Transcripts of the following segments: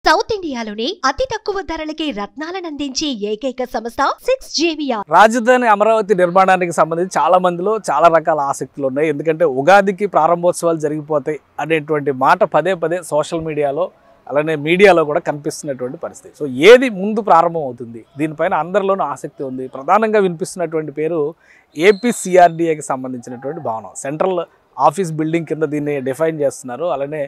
South ఇండియాలోనే అతి తక్కువ ధరలకి రత్నాలను అందించే ఏకైక సంస్థ 6JVR. రాజధాని అమరావతి నిర్మాణానికి సంబంధించి చాలా మందిలో చాలా రకాల ఆసక్తులు ఉన్నాయి. ఎందుకంటే ఉగాదికి ప్రారంభోత్సవాలు జరిగిపోతాయి అనేటువంటి మాట పదే పదే సోషల్ మీడియాలో అలానే మీడియాలో కూడా కనిపిస్తున్నటువంటి పరిస్థితి. సో ఏది ముందు ప్రారంభం అవుతుంది, దీనిపైన అందరిలోనూ ఆసక్తి ఉంది. ప్రధానంగా వినిపిస్తున్నటువంటి పేరు ఏపీ CRDAకి సంబంధించినటువంటి భవనం. సెంట్రల్ ఆఫీస్ బిల్డింగ్ కింద దీన్ని డిఫైన్ చేస్తున్నారు. అలానే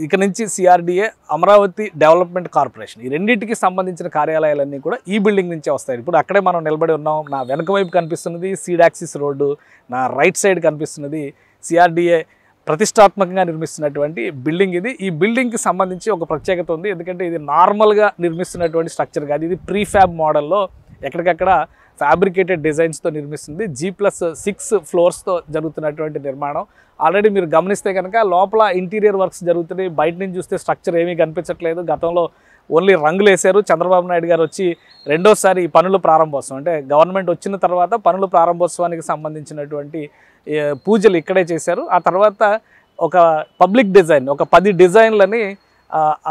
ఇక నుంచి CRDA అమరావతి డెవలప్మెంట్ కార్పొరేషన్, ఈ రెండింటికి సంబంధించిన కార్యాలయాలన్నీ కూడా ఈ బిల్డింగ్ నుంచే వస్తాయి. ఇప్పుడు అక్కడే మనం నిలబడి ఉన్నాం. నా వెనక వైపు కనిపిస్తున్నది సీడాక్సిస్ రోడ్డు, నా రైట్ సైడ్ కనిపిస్తున్నది CRDA ప్రతిష్టాత్మకంగా నిర్మిస్తున్నటువంటి బిల్డింగ్ ఇది. ఈ బిల్డింగ్కి సంబంధించి ఒక ప్రత్యేకత ఉంది. ఎందుకంటే ఇది నార్మల్గా నిర్మిస్తున్నటువంటి స్ట్రక్చర్ కాదు. ఇది ప్రీఫ్యాబ్ మోడల్లో ఎక్కడికక్కడ ఫ్యాబ్రికేటెడ్ డిజైన్స్తో నిర్మిస్తుంది. G+6 ఫ్లోర్స్తో జరుగుతున్నటువంటి నిర్మాణం. ఆల్రెడీ మీరు గమనిస్తే కనుక లోపల ఇంటీరియర్ వర్క్స్ జరుగుతున్నాయి. బయట నుంచి చూస్తే స్ట్రక్చర్ ఏమీ కనిపించట్లేదు. గతంలో ఓన్లీ రంగులు వేశారు. చంద్రబాబు నాయుడు గారు వచ్చి రెండోసారి ఈ పనుల ప్రారంభోత్సవం, అంటే గవర్నమెంట్ వచ్చిన తర్వాత పనుల ప్రారంభోత్సవానికి సంబంధించినటువంటి పూజలు ఇక్కడే చేశారు. ఆ తర్వాత ఒక పబ్లిక్ డిజైన్, ఒక 10 డిజైన్లని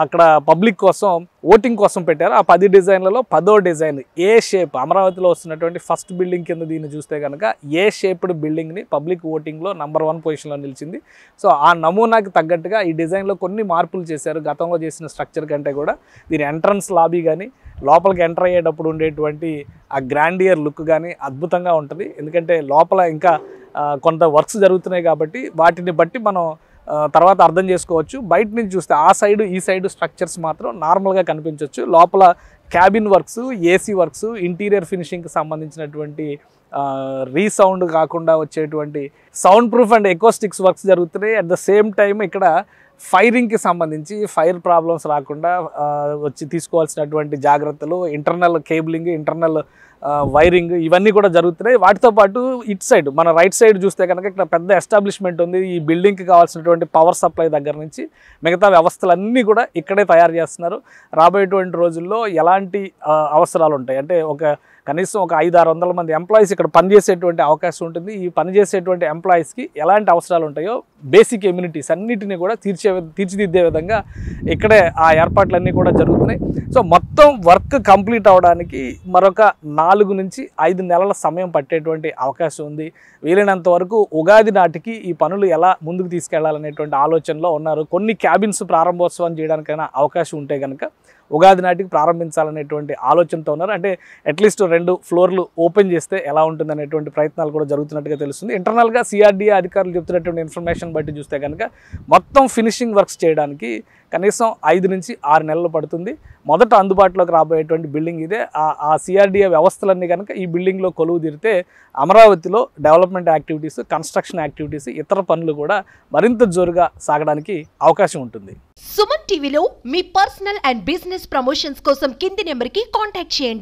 అక్కడ పబ్లిక్ కోసం ఓటింగ్ కోసం పెట్టారు. ఆ 10 డిజైన్లలో 10వ డిజైన్ ఏ షేప్, అమరావతిలో వస్తున్నటువంటి ఫస్ట్ బిల్డింగ్ కింద దీన్ని చూస్తే కనుక ఏ షేప్డ్ బిల్డింగ్ని పబ్లిక్ ఓటింగ్లో నంబర్ 1 పొజిషన్లో నిలిచింది. సో ఆ నమూనాకి తగ్గట్టుగా ఈ డిజైన్లో కొన్ని మార్పులు చేశారు. గతంలో చేసిన స్ట్రక్చర్ కంటే కూడా దీని ఎంట్రన్స్ లాబీ కానీ లోపలికి ఎంటర్ అయ్యేటప్పుడు ఉండేటువంటి ఆ గ్రాండియర్ లుక్ కానీ అద్భుతంగా ఉంటుంది. ఎందుకంటే లోపల ఇంకా కొంత వర్క్స్ జరుగుతున్నాయి కాబట్టి వాటిని బట్టి మనం తర్వాత అర్థం చేసుకోవచ్చు. బయట నుంచి చూస్తే ఆ సైడు ఈ సైడు స్ట్రక్చర్స్ మాత్రం నార్మల్గా కనిపించవచ్చు. లోపల cabin works, AC works, interior ఫినిషింగ్కి సంబంధించినటువంటి రీసౌండ్ కాకుండా వచ్చేటువంటి sound proof and acoustics works జరుగుతున్నాయి. అట్ ద సేమ్ టైం ఇక్కడ ఫైరింగ్కి సంబంధించి ఫైర్ ప్రాబ్లమ్స్ రాకుండా వచ్చి తీసుకోవాల్సినటువంటి జాగ్రత్తలు, ఇంటర్నల్ కేబులింగ్, ఇంటర్నల్ వైరింగ్ ఇవన్నీ కూడా జరుగుతున్నాయి. వాటితో పాటు ఇటు సైడ్ మన రైట్ సైడ్ చూస్తే కనుక ఇక్కడ పెద్ద ఎస్టాబ్లిష్మెంట్ ఉంది. ఈ బిల్డింగ్కి కావాల్సినటువంటి పవర్ సప్లై దగ్గర నుంచి మిగతా వ్యవస్థలన్నీ కూడా ఇక్కడే తయారు చేస్తున్నారు. రాబోయేటువంటి రోజుల్లో ఎలాంటి అవసరాలు ఉంటాయి అంటే కనీసం ఒక 500-600 మంది ఎంప్లాయీస్ ఇక్కడ పనిచేసేటువంటి అవకాశం ఉంటుంది. ఈ పనిచేసేటువంటి ఎంప్లాయీస్కి ఎలాంటి అవసరాలు ఉంటాయో బేసిక్ ఎమ్యూనిటీస్ అన్నిటినీ కూడా తీర్చిదిద్దే విధంగా ఇక్కడే ఆ ఏర్పాట్లన్నీ కూడా జరుగుతున్నాయి. సో మొత్తం వర్క్ కంప్లీట్ అవ్వడానికి మరొక 4 నుంచి 5 నెలల సమయం పట్టేటువంటి అవకాశం ఉంది. వీలైనంత వరకు ఉగాది నాటికి ఈ పనులు ఎలా ముందుకు తీసుకెళ్లాలనేటువంటి ఆలోచనలో ఉన్నారు. కొన్ని క్యాబిన్స్ ప్రారంభోత్సవం చేయడానికైనా అవకాశం ఉంటే కనుక ఉగాది నాటికి ప్రారంభించాలనేటువంటి ఆలోచనతో ఉన్నారు. అంటే అట్లీస్ట్ 2 ఫ్లోర్లు ఓపెన్ చేస్తే ఎలా ఉంటుంది అనేటువంటి ప్రయత్నాలు కూడా జరుగుతున్నట్టుగా తెలుస్తుంది. ఇంటర్నల్గా CRDA అధికారులు చెప్తున్నటువంటి ఇన్ఫర్మేషన్ బట్టి చూస్తే కనుక మొత్తం ఫినిషింగ్ వర్క్స్ చేయడానికి కనీసం 5 నుంచి 6 నెలలు పడుతుంది. మొదట అందుబాటులోకి రాబోయేటువంటి బిల్డింగ్ ఇదే. ఆ CRDA వ్యవస్థలన్నీ కనుక ఈ బిల్డింగ్లో కొలువు తీరితే అమరావతిలో డెవలప్మెంట్ యాక్టివిటీస్, కన్స్ట్రక్షన్ యాక్టివిటీస్, ఇతర పనులు కూడా మరింత జోరుగా సాగడానికి అవకాశం ఉంటుంది. సుమన్ టీవీలో మీ పర్సనల్ అండ్ బిజినెస్ ప్రమోషన్స్ కోసం కింది నెంబర్కి కాంటాక్ట్ చేయండి.